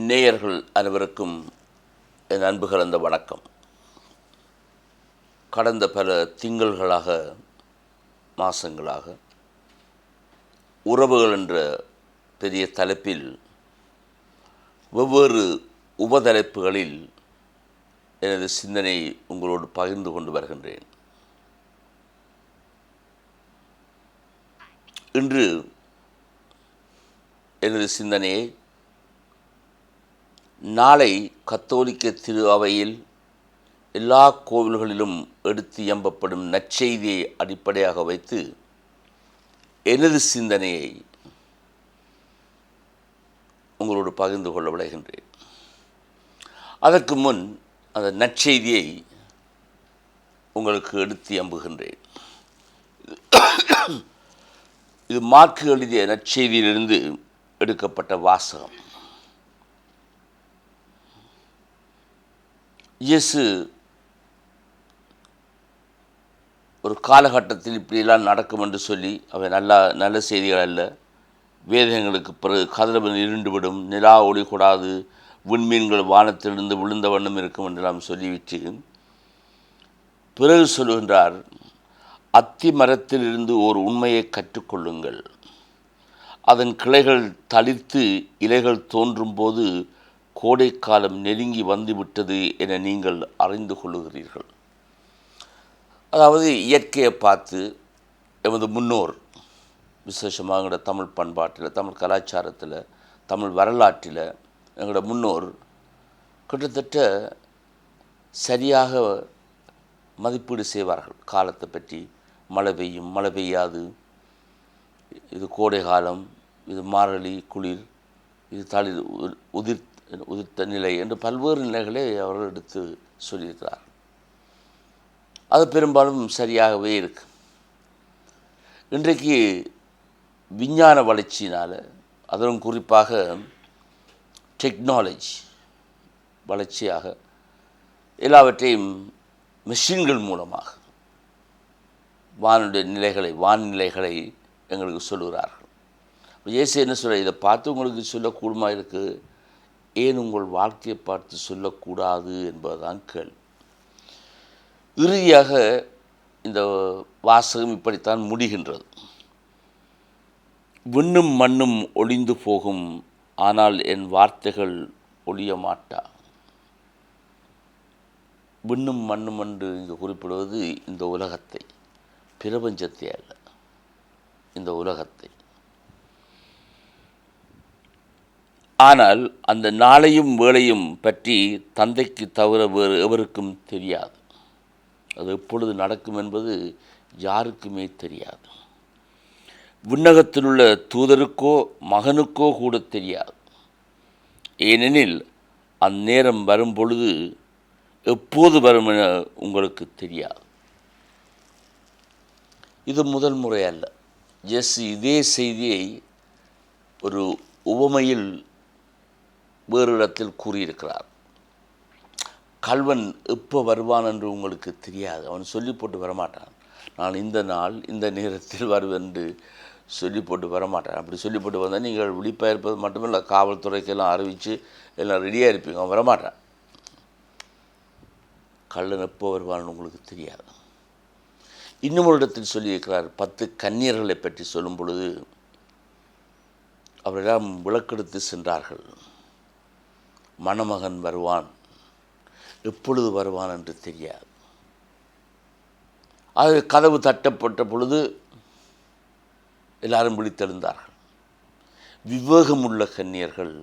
நேயர்கள் அனைவருக்கும் என் அன்பு கலந்த வணக்கம். கடந்த பல திங்கள்களாக, மாதங்களாக உறவுகள் என்ற பெரிய தலைப்பில் வெவ்வேறு உபதலைப்புகளில் எனது சிந்தனை உங்களோடு பகிர்ந்து கொண்டு வருகின்றேன். இன்று எனது சிந்தனையை நாளை கத்தோலிக்க திரு அவையில் எல்லா கோவில்களிலும் எடுத்து இயம்பப்படும் நற்செய்தியை அடிப்படையாக வைத்து எனது சிந்தனையை உங்களோடு பகிர்ந்து கொள்ள விளைகின்றேன். அதற்கு முன் அந்த நற்செய்தியை உங்களுக்கு எடுத்து இயம்புகின்றேன். இது மாற்கு எழுதிய நற்செய்தியிலிருந்து எடுக்கப்பட்ட வாசகம். இயேசு ஒரு காலகட்டத்தில் இப்படியெல்லாம் நடக்கும் என்று சொல்லி அவை நல்ல செய்திகள் அல்ல, வேதங்களுக்கு பிறகு கதிரவன் இருண்டுவிடும், நிலா ஒளி கூடாது, விண்மீன்கள் வானத்திலிருந்து விழுந்த வண்ணம் இருக்கும் என்றெல்லாம் சொல்லிவிட்டு பிறகு சொல்லுகின்றார், அத்தி மரத்திலிருந்து ஒரு உண்மையை கற்றுக்கொள்ளுங்கள். அதன் கிளைகள் தளிர்த்து இலைகள் தோன்றும் போது கோடைக்காலம் நெருங்கி வந்துவிட்டது என நீங்கள் அறிந்து கொள்ளுகிறீர்கள். அதாவது இயற்கையை பார்த்து எமது முன்னோர், விசேஷமாக எங்களோட தமிழ் பண்பாட்டில், தமிழ் கலாச்சாரத்தில், தமிழ் வரலாற்றில் எங்களோட முன்னோர் கிட்டத்தட்ட சரியாக மதிப்பீடு செய்வார்கள். காலத்தை பற்றி, மழை பெய்யும், மழை பெய்யாது, இது கோடை காலம், இது மார்கழி குளிர், இது தளிர் உதிர்த்த நிலை என்று பல்வேறு நிலைகளை அவர்கள் எடுத்து சொல்லியிருக்கிறார். அது பெரும்பாலும் சரியாகவே இருக்கு. இன்றைக்கு விஞ்ஞான வளர்ச்சியினால், அதுவும் குறிப்பாக டெக்னாலஜி வளர்ச்சியாக எல்லாவற்றையும் மெஷின்கள் மூலமாக வான்நிலைகளை எங்களுக்கு சொல்லுகிறார்கள். இயேசு என்ன சொல்ல, இதை பார்த்து உங்களுக்கு சொல்லக்கூடுமா இருக்குது, ஏன் உங்கள் வாழ்க்கையை பார்த்து சொல்லக்கூடாது என்பதுதான் கேள்வி. இறுதியாக இந்த வாசகம் இப்படித்தான் முடிகின்றது. விண்ணும் மண்ணும் ஒளிந்து போகும், ஆனால் என் வார்த்தைகள் ஒழிய மாட்டா. விண்ணும் மண்ணும் என்று இங்கு குறிப்பிடுவது இந்த உலகத்தை, பிரபஞ்சத்தை அல்ல, இந்த உலகத்தை. ஆனால் அந்த நாளையும் வேளையும் பற்றி தந்தைக்கு தவிர வேறு எவருக்கும் தெரியாது. அது எப்பொழுது நடக்கும் என்பது யாருக்குமே தெரியாது. விண்ணகத்தில் உள்ள தூதருக்கோ மகனுக்கோ கூட தெரியாது. ஏனெனில் அந்நேரம் வரும் பொழுது எப்போது வரும் என உங்களுக்கு தெரியாது. இது முதல் முறை அல்ல. இயேசு இதே செய்தியை ஒரு உவமையில் வேறு இடத்தில் கூறியிருக்கிறார். கல்வன் எப்போ வருவான் என்று உங்களுக்கு தெரியாது. அவன் சொல்லி போட்டு வரமாட்டான், நான் இந்த நாள் இந்த நேரத்தில் வருவேன் என்று சொல்லி போட்டு வரமாட்டான். அப்படி சொல்லி போட்டு வந்தால் நீங்கள் விழிப்பாக இருப்பது மட்டுமில்லை, காவல்துறைக்கெல்லாம் அறிவித்து எல்லாம் ரெடியாக இருப்பீங்க. அவன் வரமாட்டான். கள்ளன் எப்போ வருவான்னு உங்களுக்கு தெரியாது. இன்னும் ஒரு இடத்தில் சொல்லியிருக்கிறார். 10 கன்னியர்களை பற்றி சொல்லும் பொழுது அவரெல்லாம் விளக்கெடுத்து சென்றார்கள். மணமகன் வருவான், எப்பொழுது வருவான் என்று தெரியாது. அது கதவு தட்டப்பட்ட பொழுது எல்லாரும் விழித்தெழுந்தார்கள். விவேகமுள்ள கன்னியர்கள்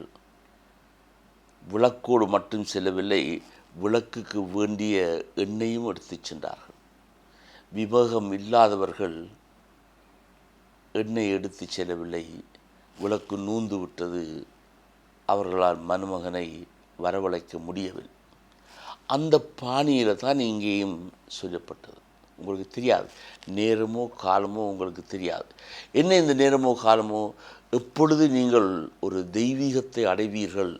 விளக்கோடு மட்டும் செல்லவில்லை, விளக்குக்கு வேண்டிய எண்ணெயும் எடுத்து சென்றார்கள். விவேகம் இல்லாதவர்கள் எண்ணெய் எடுத்து செல்லவில்லை, விளக்கு நூந்து விட்டது, அவர்களால் மணமகனை வரவழைக்க முடியவில்லை. அந்த பாணியில் தான் இங்கேயும் சொல்லப்பட்டது. உங்களுக்கு தெரியாது, நேரமோ காலமோ உங்களுக்கு தெரியாது. என்ன இந்த நேரமோ காலமோ? எப்பொழுது நீங்கள் ஒரு தெய்வீகத்தை அடைவீர்கள்,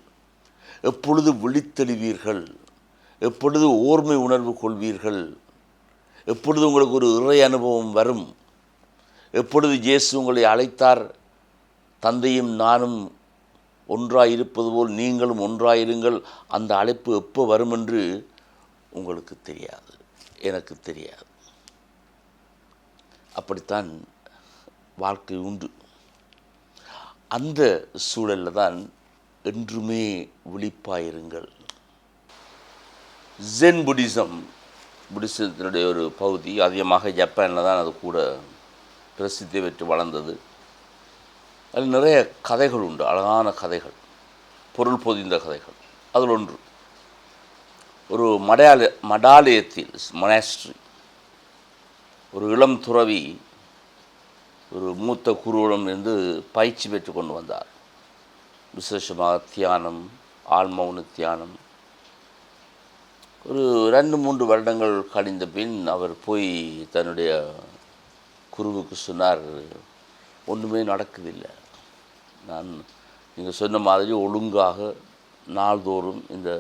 எப்பொழுது விழித்தெழுவீர்கள், எப்பொழுது ஓர்மை உணர்வு கொள்வீர்கள், எப்பொழுது உங்களுக்கு ஒரு இறை அனுபவம் வரும், எப்பொழுது இயேசு உங்களை அழைத்தார், தந்தையும் நானும் ஒன்றாயிருப்பது போல் நீங்களும் ஒன்றாயிருங்கள். அந்த அழைப்பு எப்போ வரும் என்று உங்களுக்கு தெரியாது, எனக்கு தெரியாது. அப்படித்தான் வாழ்க்கை உண்டு. அந்த சூழலில் தான் என்றுமே விழிப்பாயிருங்கள். ஜென் புத்திசத்தினுடைய ஒரு பகுதி, அதிகமாக ஜப்பானில் தான் அது கூட பிரசித்தி பெற்று வளர்ந்தது. அதில் நிறைய கதைகள் உண்டு, அழகான கதைகள், பொருள் பொதிந்த கதைகள். அதில் ஒன்று, ஒரு மடாலயத்தில் மொனாஸ்ட்ரி ஒரு இளம் துறவி ஒரு மூத்த குருவிடம் இருந்து பயிற்சி பெற்று கொண்டு வந்தார். விசேஷமாக தியானம், ஆழ்மௌன தியானம். ஒரு 2-3 வருடங்கள் கழிந்த பின் அவர் போய் தன்னுடைய குருவுக்கு சொன்னார், ஒன்றுமே நடக்குதில்லை. நான் நீங்கள் சொன்ன மாதிரி ஒழுங்காக நாள்தோறும் இந்த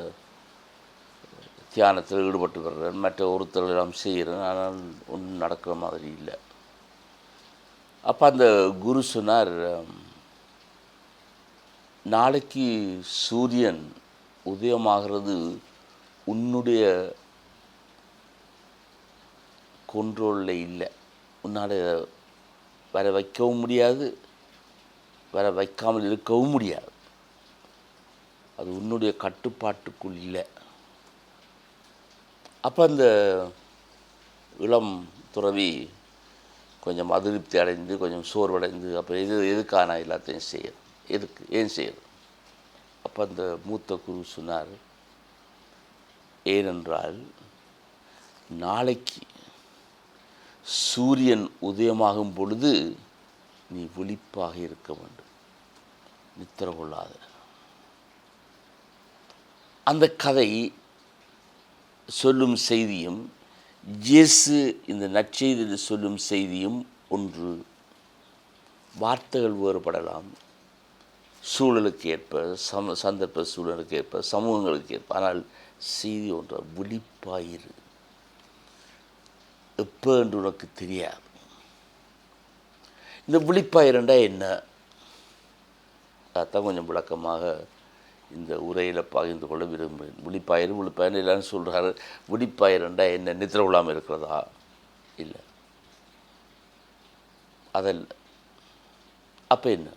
தியானத்தில் ஈடுபட்டு வர்றேன், மற்ற ஒருத்தரெல்லாம் செய்கிறேன், ஆனால் ஒன்றும் நடக்கிற மாதிரி இல்லை. அப்போ அந்த குரு சொன்னார், நாளைக்கு சூரியன் உதயமாகிறது உன்னுடைய கொண்ட்ரோலில் இல்லை. உன்னால் வர வைக்கவும் முடியாது, வர வைக்காமல் இருக்கவும் முடியாது. அது உன்னுடைய கட்டுப்பாட்டுக்குள் இல்லை. அப்போ அந்த இளம் துறவி கொஞ்சம் அதிருப்தி அடைந்து, கொஞ்சம் சோர்வடைந்து, அப்போ எதுக்காக நான் எல்லாத்தையும் செய்யறேன், ஏன் செய்யறது? அப்போ அந்த மூத்த குரு சொன்னார், ஏனென்றால் நாளைக்கு சூரியன் உதயமாகும் பொழுது நீ விழிப்பாக இருக்க வேண்டும், நித்திர கொள்ளாத. அந்த கதை சொல்லும் செய்தியும் இயேசு இந்த நற்செய்தியில் சொல்லும் செய்தியும் ஒன்று. வார்த்தைகள் வேறுபடலாம், சூழலுக்கு ஏற்ப, சந்தர்ப்ப சூழலுக்கு ஏற்ப, சமூகங்களுக்கு ஏற்ப, ஆனால் செய்தி ஒன்று, விழிப்பாயிரு. எப்போ என்று உனக்கு தெரியாது. இந்த விழிப்பாயிருண்டா என்ன? அதான் கொஞ்சம் விளக்கமாக இந்த உரையில் பகிர்ந்து கொள்ள விரும்புகிறேன். விழிப்பாயிரு எல்லாரும் சொல்கிறாரு. விழிப்பாயிருண்டா என்ன? நித்திர கொள்ளாமல் இருக்கிறதா? இல்லை, அதல்ல. அப்போ என்ன?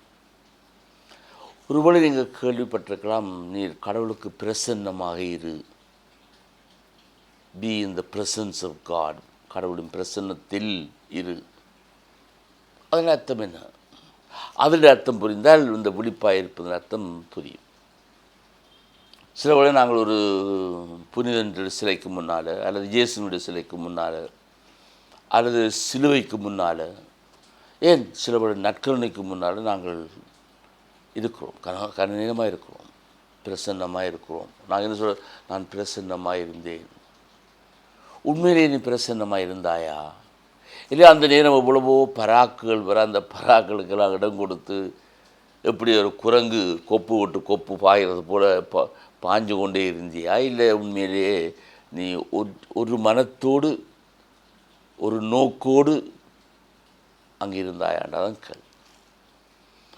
ஒருவேளை நீங்கள் கேள்விப்பட்டிருக்கலாம், நீர் கடவுளுக்கு பிரசன்னமாக இரு, be in the presence of God, கடவுளின் பிரசன்னத்தில் இரு. அதன் அர்த்தம் என்ன? அதில் அர்த்தம் புரிந்தால் இந்த விழிப்பாக இருப்பதன் அர்த்தம் புரியும். சில வேளை நாங்கள் ஒரு புனிதனுடைய சிலைக்கு முன்னால், அல்லது இயேசுனுடைய சிலைக்கு முன்னால், அல்லது சிலுவைக்கு முன்னால், ஏன் சில வேளை நற்கருணைக்கு முன்னால் நாங்கள் இருக்கிறோம், கனநீளமாக இருக்கிறோம், பிரசன்னமாக இருக்கிறோம். நாங்கள் என்ன சொல்ல, நான் பிரசன்னமாக இருந்தேன். உண்மையிலே நீ பிரசன்னமாக இருந்தாயா? இல்லை அந்த நேரம் எவ்வளவோ பராக்குகள் வர, அந்த பராக்களுக்கெல்லாம் இடம் கொடுத்து எப்படி ஒரு குரங்கு கொப்பு விட்டு கொப்பு பாய்கிறது போல் பாஞ்சு கொண்டே இருந்தியா? இல்லை உண்மையிலேயே நீ ஒரு மனத்தோடு ஒரு நோக்கோடு அங்கே இருந்தாயாண்டாதான் கேள்வி.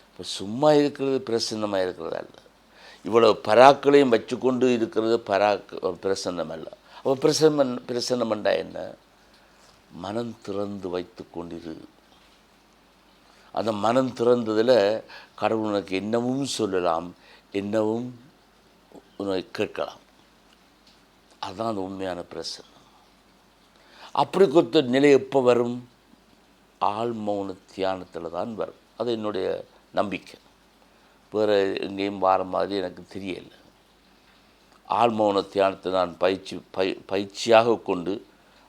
இப்போ சும்மா இருக்கிறது பிரசன்னமாக இருக்கிறது அல்ல, இவ்வளோ பராக்களையும் வச்சுக்கொண்டு இருக்கிறது பிரசன்னம் அல்ல. அப்போ பிரசன்னம்ண்டா என்ன? மனம் திறந்து வைத்து கொண்டிரு. அந்த மனம் திறந்ததில் கடவுள் உனக்கு என்னவும் சொல்லலாம், என்னவும் உனக்கு கேட்கலாம். அதுதான் அந்த உண்மையான பிரசன்னம். அப்படி கொடுத்த நிலை எப்போ வரும்? ஆழ்மௌன தியானத்தில் தான் வரும். அது என்னுடைய நம்பிக்கை. வேறு எங்கேயும் வார மாதிரி எனக்கு தெரியலை. ஆழ்மௌன தியானத்தை நான் பயிற்சியாக கொண்டு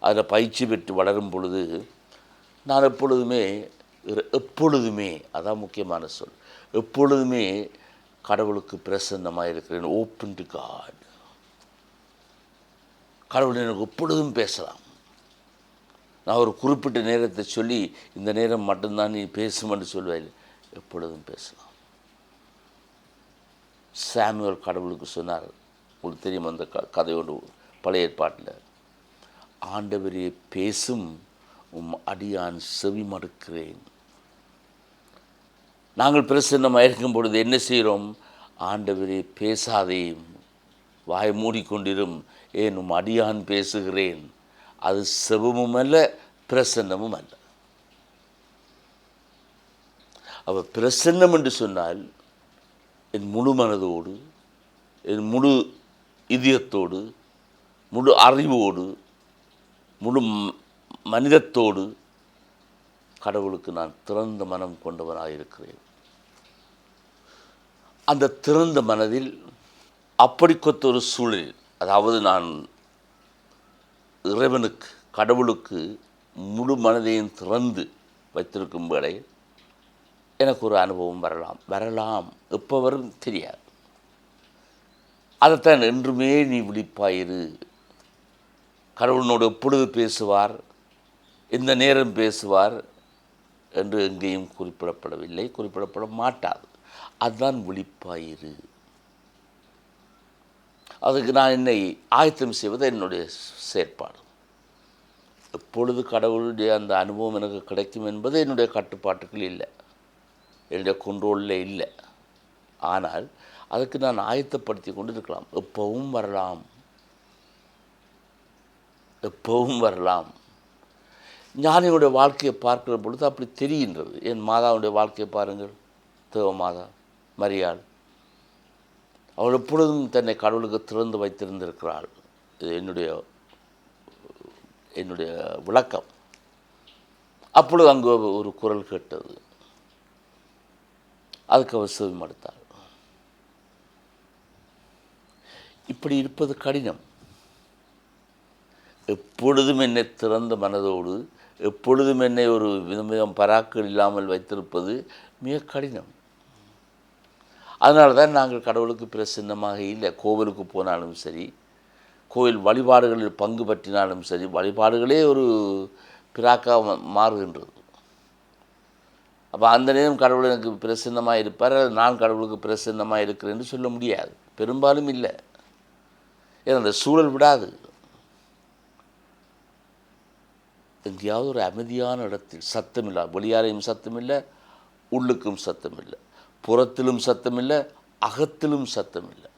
அதில் பயிற்சி பெற்று வளரும் பொழுது நான் எப்பொழுதுமே அதான் முக்கியமான சொல், எப்பொழுதுமே கடவுளுக்கு பிரசன்னமாக இருக்கிறேன். Open to God. கடவுள் எனக்கு எப்பொழுதும் பேசலாம். நான் ஒரு குறிப்பிட்ட நேரத்தை சொல்லி இந்த நேரம் மட்டும்தான் நீ பேசுமென்று சொல்வேன், எப்பொழுதும் பேசலாம். சாமுவேல் கடவுளுக்கு சொன்னார், உங்களுக்கு தெரியும் அந்த கதையோடு, பழைய ஏற்பாட்டில், ஆண்டவரே பேசும், அடியான் செவி மடுக்கிறேன். நாங்கள் பிரசன்னமாக இருக்கும் பொழுது என்ன செய்கிறோம்? ஆண்டவரே பேசாதேயும், வாய் மூடிக்கொண்டிரும், ஏன் அடியான் பேசுகிறேன். அது செபமும் அல்ல, பிரசன்னமும் அல்ல. அவ பிரசன்னம் என்று சொன்னால் என் முழு மனதோடு, என் முழு இதயத்தோடு, முழு அறிவோடு, முழு மனிதத்தோடு கடவுளுக்கு நான் திறந்த மனம் கொண்டவனாக இருக்கிறேன். அந்த திறந்த மனதில் அப்படிக்கொத்த ஒரு சூழலில், அதாவது நான் இறைவனுக்கு, கடவுளுக்கு முழு மனதையும் திறந்து வைத்திருக்கும் வேளை எனக்கு ஒரு அனுபவம் வரலாம். எப்போ வரும் தெரியாது. அதைத்தான் என்றுமே நீ விழிப்பாயிரு. கடவுளனோடு எப்பொழுது பேசுவார், எந்த நேரம் பேசுவார் என்று எங்கேயும் குறிப்பிடப்படவில்லை, குறிப்பிடப்பட மாட்டாது. அதுதான் விழிப்பாயிரு. அதுக்கு நான் என்னை ஆயத்தம் செய்வது என்னுடைய செயற்பாடு. எப்பொழுது கடவுளுடைய அந்த அனுபவம் எனக்கு கிடைக்கும் என்பது என்னுடைய கட்டுப்பாட்டுகள் இல்லை, என்னுடைய கண்ட்ரோலில் இல்லை. ஆனால் அதுக்கு நான் ஆயத்தப்படுத்தி கொண்டு இருக்கலாம். எப்பவும் வரலாம், எப்பவும் வரலாம். ஞானியுடைய வாழ்க்கையை பார்க்கிற பொழுது அப்படி தெரிகின்றது. என் மாதாவுடைய வாழ்க்கையை பாருங்கள். தேவ மாதா மரியாள், அவள் எப்பொழுதும் தன்னை கடவுளுக்கு திறந்து வைத்திருந்திருக்கிறாள். இது என்னுடைய விளக்கம். அப்பொழுது அங்கு ஒரு குரல் கேட்டது. அதுக்கு அவர் செவிமடுத்தாள். இப்படி இருப்பது கடினம். எப்பொழுதும் என்னை திறந்த மனதோடு, எப்பொழுதும் என்னை ஒரு விதம் பராக்கள் இல்லாமல் வைத்திருப்பது மிக கடினம். அதனால தான் நாங்கள் கடவுளுக்கு பிரசன்னமாக இல்லை. கோவிலுக்கு போனாலும் சரி, கோவில் வழிபாடுகளில் பங்கு பற்றினாலும் சரி, வழிபாடுகளே ஒரு பிராக்காக மாறுகின்றது. அப்போ அந்த நேரம் கடவுள் எனக்கு பிரசன்னமாக இருப்பார், நான் கடவுளுக்கு பிரசன்னமாக இருக்கிறேன்னு சொல்ல முடியாது. பெரும்பாலும் இல்லை. ஏன்னா அந்த சூழல் விடாது. எங்கேயாவது ஒரு அமைதியான இடத்தில் சத்தமில்லை, வெளியாரையும் சத்தமில்லை, உள்ளுக்கும் சத்தமில்லை, புறத்திலும் சத்தமில்லை, அகத்திலும் சத்தமில்லை.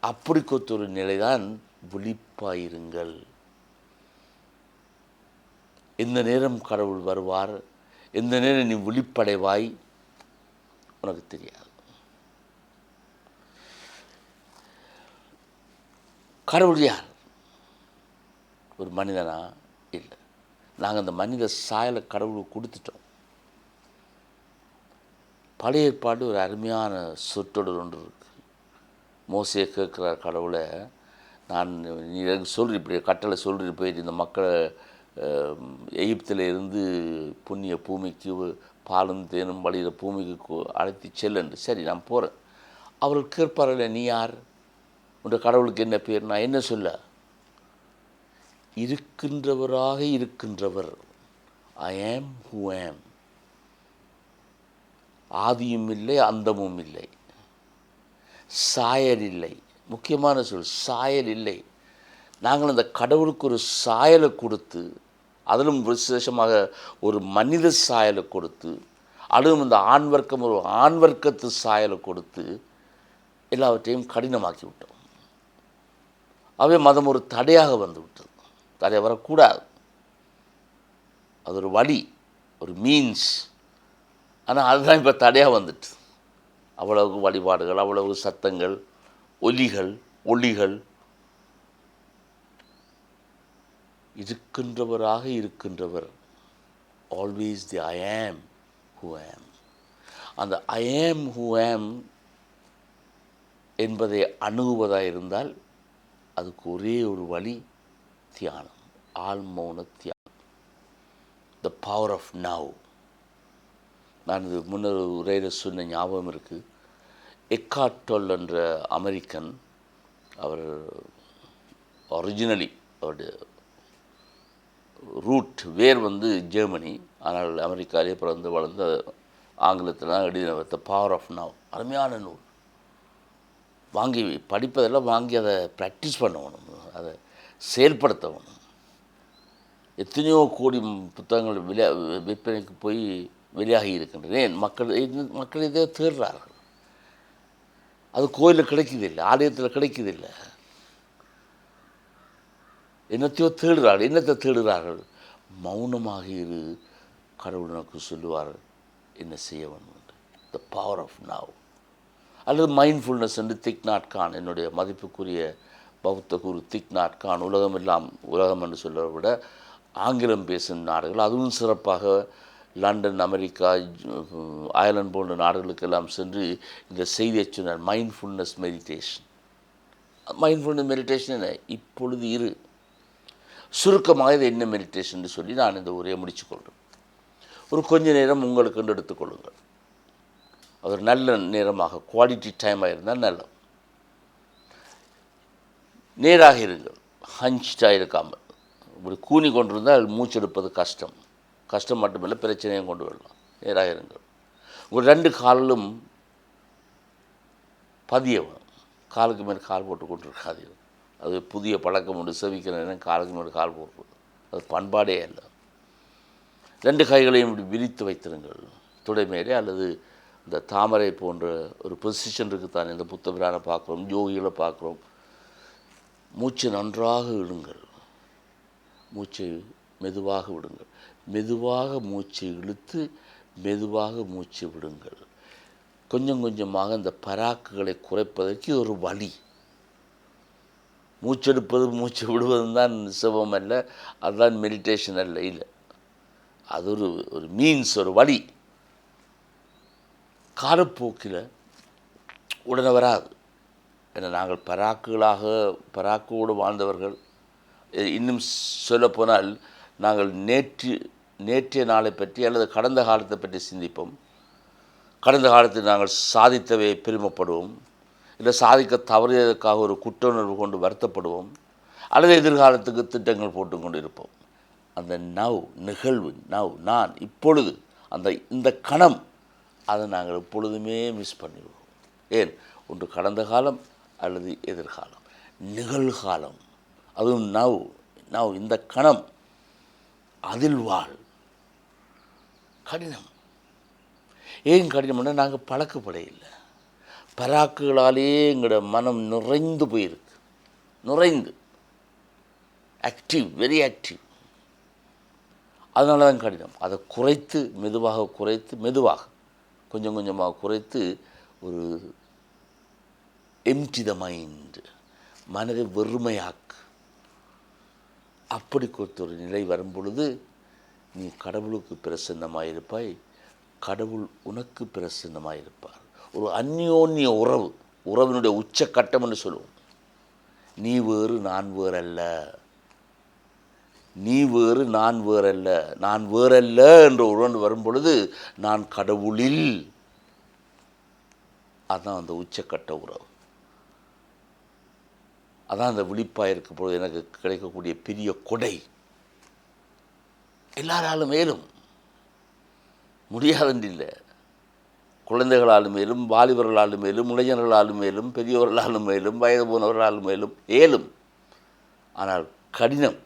அப்படிக்கொத்த ஒரு நிலைதான் விழிப்பாயிருங்கள். எந்த நேரம் கடவுள் வருவார், எந்த நேரம் நீ விழிப்படைவாய் உனக்கு தெரியாது. கடவுள் யார்? ஒரு மனிதனா? இல்லை. நாங்கள் அந்த மனித சாயலை கடவுளுக்கு கொடுத்துட்டோம். பழைய ஏற்பாடு ஒரு அருமையான சொற்றொடர் ஒன்று இருக்குது. மோசையை கேட்குறார் கடவுளை, நான் நீ எனக்கு சொல்கிறீ, இப்படி கட்டளை சொல்கிறீ, போயிட்டு இந்த மக்களை எகிப்தில் இருந்து புண்ணிய பூமிக்கு, பாலும் தேனும் வழிகிற பூமிக்கு அழைத்து செல்லு. சரி, நான் போகிறேன். அவர்கள் கேட்பார்கள், நீ யார்? உன்ற கடவுளுக்கு என்ன பேர்? நான் என்ன சொல்ல? இருக்கின்றவராக இருக்கின்றவர். ஐ ஆம் ஹூ ஆம். ஆதியும் இல்லை, அந்தமும் இல்லை, சாயல் இல்லை. முக்கியமான சொல் சாயல் இல்லை. நாங்கள் அந்த கடவுளுக்கு ஒரு சாயலை கொடுத்து, அதிலும் விசேஷமாக ஒரு மனித சாயலை கொடுத்து, அதுவும் இந்த ஆண்வர்க்கம் ஒரு ஆண்வர்க்கத்து சாயலை கொடுத்து எல்லாவற்றையும் கடினமாக்கி விட்டோம். அவை மதம் ஒரு தடையாக வந்து விட்டது. தடை வரக்கூடாது. அது ஒரு வழி, ஒரு மீன்ஸ். ஆனால் அதுதான் இப்போ தடையாக வந்துட்டு. அவ்வளவு வழிபாடுகள், அவ்வளவு சத்தங்கள், ஒலிகள். இருக்கின்றவராக இருக்கின்றவர். ஆல்வேஸ் தி ஐ ஆம் ஹூ ஆம். அந்த ஐ ஆம் ஹூ ஆம் என்பதை அணுகுவதாக இருந்தால் அதுக்கு ஒரே ஒரு வழி, தியானம், ஆழ்மௌன தியானம். The power of now. நான் இது முன்னர் உரையில் சொன்ன ஞாபகம் இருக்குது. எக்கார்ட் டோல் என்ற அமெரிக்கன், அவர் ஒரிஜினலி அவருடைய ரூட் வேர் வந்து ஜெர்மனி, ஆனால் அமெரிக்காவிலே பிறந்து வளர்ந்து ஆங்கிலத்தில் தான் எழுதினவர். The power of now. அருமையான நூல். வாங்கி படிப்பதெல்லாம் வாங்கி அதை ப்ராக்டிஸ் பண்ணணும், அதை செயல்படுத்தணும். எத்தனையோ கோடி புத்தகங்கள் விற்பனைக்கு போய் வெளியாகி இருக்கின்றன. மக்கள் இதை தேடுறார்கள். அது கோயிலில் கிடைக்குதில்லை, ஆலயத்தில் கிடைக்குதில்லை. என்னத்தையோ தேடுறார்கள். என்னத்தை தேடுகிறார்கள்? மௌனமாக இரு, கடவுள் எனக்கு சொல்லுவார் என்ன செய்ய வேண்டும் என்று. த பவர் ஆஃப் நவ் அல்லது மைண்ட்ஃபுல்னஸ் என்று திக் நாட் கான், என்னுடைய மதிப்புக்குரிய பௌத்த குரு திக் நாட் கான், உலகம் என்று சொல்வதை விட ஆங்கிலம் பேசும் நாடுகள், அதுவும் சிறப்பாக லண்டன், அமெரிக்கா, அயர்லாந்து போன்ற நாடுகளுக்கெல்லாம் சென்று இந்த செய்தியை சொன்னார். Mindfulness meditation. மைண்ட்ஃபுல்னஸ் மெடிடேஷன் என்ன? இப்பொழுது இரு. சுருக்கமாக இது என்ன மெடிடேஷன் சொல்லி நான் இந்த உரையை முடிச்சுக்கொள்கிறேன். ஒரு கொஞ்ச நேரம் உங்களுக்கு எடுத்துக்கொள்ளுங்கள். அது ஒரு நல்ல நேரமாக, குவாலிட்டி டைமாக இருந்தால் நல்ல. நேராக இருங்கள், ஹஞ்ச்டாக இருக்காமல். இப்படி கூனி கொண்டிருந்தால் மூச்செடுப்பது கஷ்டம். கஷ்டம் மட்டுமில்லை, பிரச்சனையும் கொண்டு வரலாம். நேராக இருங்கள். ஒரு 2 காலிலும் பதிய வேணும். காலுக்கு மேலே கால் போட்டு கொண்டிருக்காதீர்கள். அது புதிய பழக்கம் உண்டு. செவிக்கிறேன் காலுக்கு மேலே கால் போடுறது அது பண்பாடே அல்ல. 2 கைகளையும் இப்படி விரித்து வைத்திருங்கள் துடை மேலே. அல்லது இந்த தாமரை போன்ற ஒரு பொசிஷன் இருக்குத்தான். இந்த புத்த பிரானை பார்க்குறோம், யோகிகளை பார்க்குறோம். மூச்சை நன்றாக விடுங்கள், மூச்சை மெதுவாக விடுங்கள். மெதுவாக மூச்சை இழுத்து மெதுவாக மூச்சை விடுங்கள். கொஞ்சம் கொஞ்சமாக இந்த பராக்குகளை குறைப்பதற்கு ஒரு வழி. மூச்செடுப்பது மூச்சு விடுவதும் தான் சிவம் அல்ல, அதுதான் மெடிடேஷன் அல்ல. இல்லை, அது ஒரு மீன்ஸ், ஒரு வழி. காலப்போக்கில் உடனே வராது. ஏன்னா நாங்கள் பராக்கோடு வாழ்ந்தவர்கள். இன்னும் சொல்லப்போனால் நாங்கள் நேற்றைய நாளை பற்றி அல்லது கடந்த காலத்தை பற்றி சிந்திப்போம். கடந்த காலத்தில் நாங்கள் சாதித்தவை பெருமைப்படுவோம், இல்லை சாதிக்க தவறியதற்காக ஒரு குற்ற உணர்வு கொண்டு வருத்தப்படுவோம், அல்லது எதிர்காலத்துக்கு திட்டங்கள் போட்டு கொண்டு இருப்போம். அந்த நிகழ்வு நான் இப்பொழுது இந்த கணம் அதை நாங்கள் எப்பொழுதுமே மிஸ் பண்ணிடுவோம். ஏன்? ஒன்று கடந்த காலம் அல்லது எதிர்காலம். நிகழ்காலம், அதுவும் இந்த கணம், அதில் வாழ். கடினம். ஏன் கடினம்னா நாங்கள் பழக்கப்படையில்லை. பராக்குகளாலே எங்களோட மனம் நிறைந்து போயிருக்கு. நிறைந்து ஆக்டிவ், வெரி ஆக்டிவ். அதனால தான் கடினம். அதை குறைத்து மெதுவாக கொஞ்சம் கொஞ்சமாக குறைத்து ஒரு எம்டி த மைண்ட், மனதை வெறுமையாக்கு. அப்படி கொடுத்த ஒரு நிலை வரும் பொழுது நீ கடவுளுக்கு பிரசன்னமாயிருப்பாய், கடவுள் உனக்கு பிரசன்னமாயிருப்பார். ஒரு அந்யோன்ய உறவினுடைய உச்சக்கட்டம் என்று சொல்லுவோம். நீ வேறு நான் வேறல்ல, நீ வேறு நான் வேறல்ல, நான் வேறல்ல என்ற உறவு வரும் பொழுது நான் கடவுளில். அதுதான் அந்த உச்சக்கட்ட உறவு. அதான் அந்த விழிப்பாக இருக்கும் பொழுது எனக்கு கிடைக்கக்கூடிய பெரிய கொடை. எல்லாராலும் மேலும் முடியாதென்று இல்லை. குழந்தைகளாலும் மேலும், வாலிபர்களாலும் மேலும், இளைஞர்களாலும் மேலும், பெரியவர்களாலும் மேலும், வயது போனவர்களாலும் மேலும் ஏலும். ஆனால் கடினம்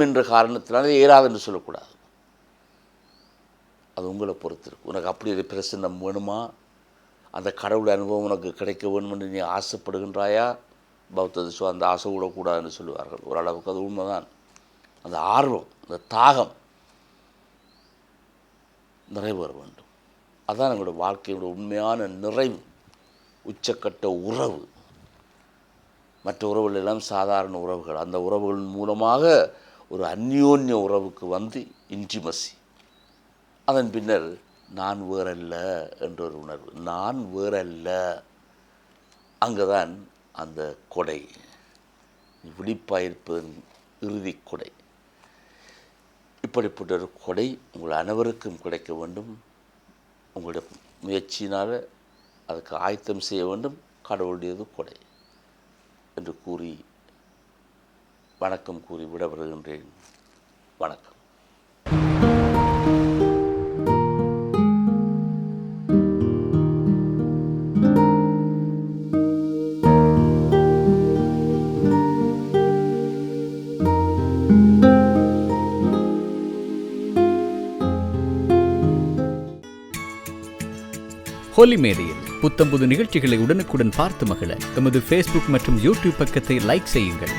என்ற காரணத்தினாலே ஏறாது என்று சொல்லக்கூடாது. அது உங்களை பொறுத்து இருக்கு. உனக்கு அப்படி ஒரு பிரசன்னம் வேணுமா? அந்த கடவுள் அனுபவம் உனக்கு கிடைக்க வேண்டும் என்று நீ ஆசைப்படுகின்றாயா? பௌத்த திசுவம் அந்த ஆசை விடக்கூடாதுன்னு சொல்லுவார்கள். ஓரளவுக்கு அது உண்மைதான். அந்த ஆர்வம், அந்த தாகம் நிறைவேற வேண்டும். அதுதான் எங்களோட வாழ்க்கையோட உண்மையான நிறைவு, உச்சக்கட்ட உறவு. மற்ற உறவுகள் எல்லாம் சாதாரண உறவுகள். அந்த உறவுகளின் மூலமாக ஒரு அந்யோன்ய உறவுக்கு வந்து இன்டிமசி. அதன் பின்னர் நான் வேறல்ல என்ற ஒரு உணர்வு. நான் வேறல்ல. அங்கே தான் அந்த கொடை, விழிப்பாயிருப்பதன் இறுதி கொடை. இப்படிப்பட்ட ஒரு கொடை உங்கள் அனைவருக்கும் கிடைக்க வேண்டும். உங்களுடைய முயற்சியினால் அதுக்கு ஆயத்தம் செய்ய வேண்டும். கடவுளுடையது கொடை என்று கூறி வணக்கம் கூறி விடப்படுகின்றேன். வணக்கம். ஹோலி மேடையில் புத்தம்புது நிகழ்ச்சிகளை உடனுக்குடன் பார்த்து மகிழ எமது ஃபேஸ்புக் மற்றும் யூடியூப் பக்கத்தை லைக் செய்யுங்கள்.